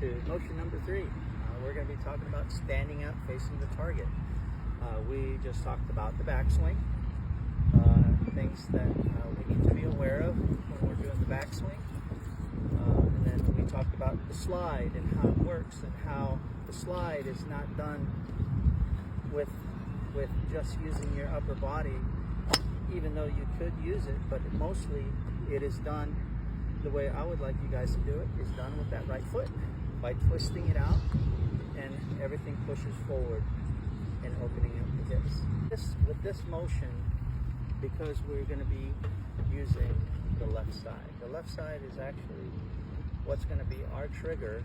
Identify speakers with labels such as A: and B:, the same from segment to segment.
A: to motion number 3. We're going to be talking about standing up facing the target. We just talked about the backswing, things that we need to be aware of when we're doing the backswing. And then we talked about the slide and how it works, and how the slide is not done with just using your upper body, even though you could use it, but mostly it is done the way I would like you guys to do it, is done with that right foot, by twisting it out, and everything pushes forward and opening up the hips. With this motion, because we're going to be using the left side. The left side is actually what's going to be our trigger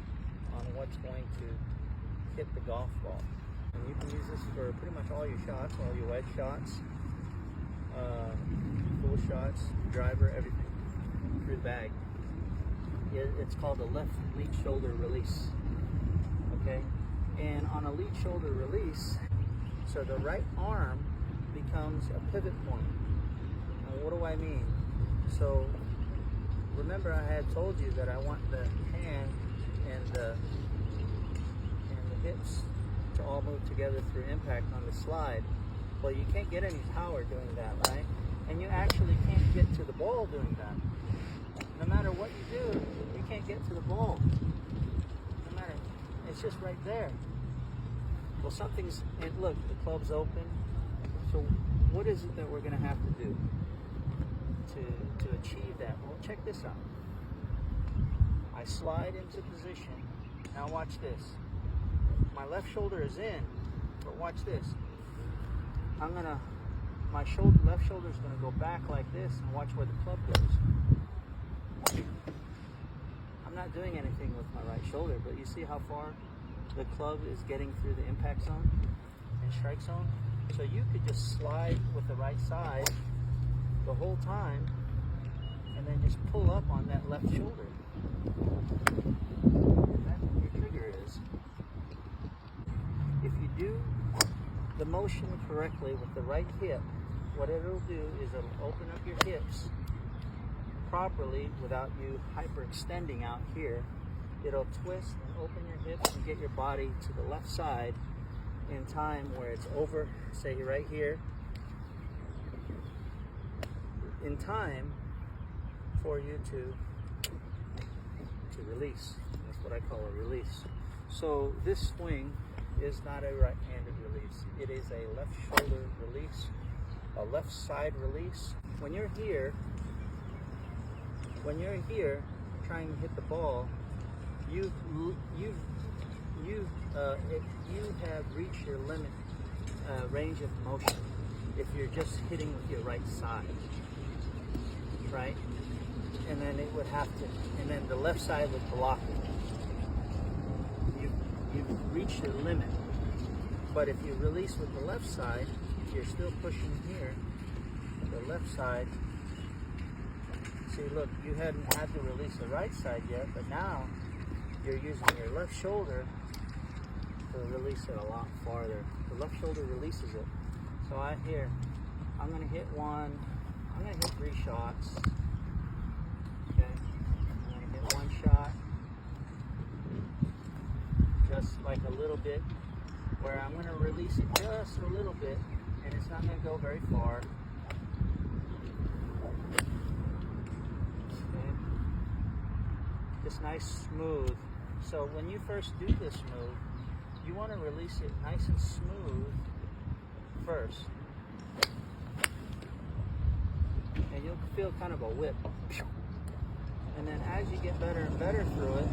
A: on what's going to hit the golf ball. And you can use this for pretty much all your shots, all your wedge shots, full shots, driver, everything through the bag. It's called a left lead shoulder release. Okay, and on a lead shoulder release, so the right arm becomes a pivot point. Now, what do I mean? So remember, I had told you that I want the hand and the hips to all move together through impact on the slide. Well, you can't get any power doing that, right? And you actually can't get to the ball doing that. No matter what you do, you can't get to the ball. No matter, it's just right there. Well, something's, and look, the club's open. So what is it that we're going to have to do to achieve that? Well, check this out. I slide into position. Now watch this. My left shoulder is in, but watch this. My left shoulder is going to go back like this, and watch where the club goes. I'm not doing anything with my right shoulder, but you see how far the club is getting through the impact zone and strike zone? So you could just slide with the right side the whole time, and then just pull up on that left shoulder. That's what your trigger is. If you do the motion correctly with the right hip, what it'll do is it'll open up your hips properly without you hyperextending out here. It'll twist and open your hips and get your body to the left side in time where it's over, say right here, in time for you to release. That's what I call a release. So this swing is not a right-handed release. It is a left shoulder release, a left side release. When you're here trying to hit the ball, you have reached your limit range of motion if you're just hitting with your right side, right? And then it would have to, and then the left side would block it. You've reached your limit. But if you release with the left side, if you're still pushing here, the left side, see, look, you hadn't had to release the right side yet, but now you're using your left shoulder to release it a lot farther. The left shoulder releases it. So I'm going to hit one, I'm going to hit 3 shots. Okay, I'm going to hit 1 shot, just like a little bit, where I'm going to release it just a little bit, and it's not going to go very far. Okay. Just nice, smooth. So when you first do this move, you want to release it nice and smooth first. And you'll feel kind of a whip. And then as you get better and better through it,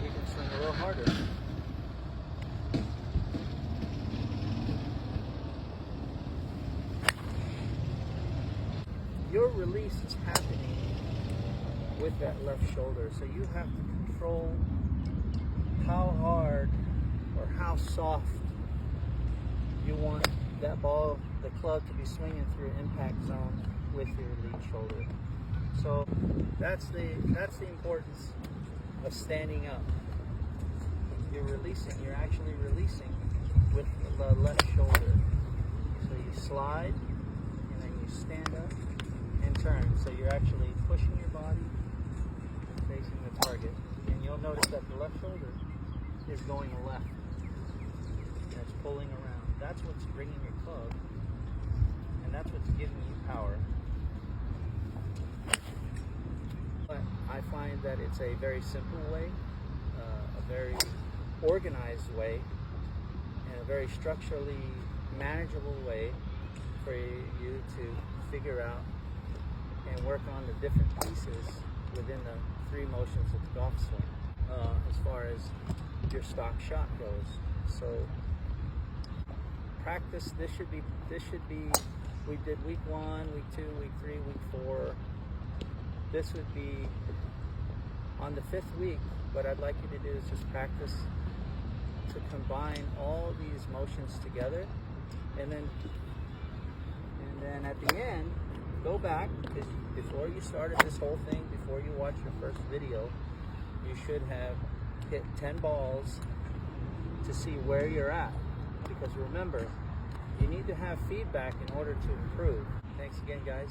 A: you can swing a little harder. Your release is happening with that left shoulder, so you have to control how hard or how soft you want that ball, the club, to be swinging through impact zone with your lead shoulder. So that's the importance of standing up. You're actually releasing with the left shoulder. So you slide, and then you stand up and turn. So you're actually pushing your body, facing the target. And you'll notice that the left shoulder is going left. And it's pulling around. That's what's bringing your club. And that's what's giving you power. But I find that it's a very simple way, a very organized way, and a very structurally manageable way for you to figure out and work on the different pieces within the three motions of the golf swing as far as your stock shot goes. So practice, this should be, we did week 1, week 2, week 3, week 4. This would be on the 5th week. What I'd like you to do is just practice to combine all these motions together, and then at the end, go back, because before you started this whole thing, before you watched your first video, you should have hit 10 balls to see where you're at. Because remember, you need to have feedback in order to improve. Thanks again, guys.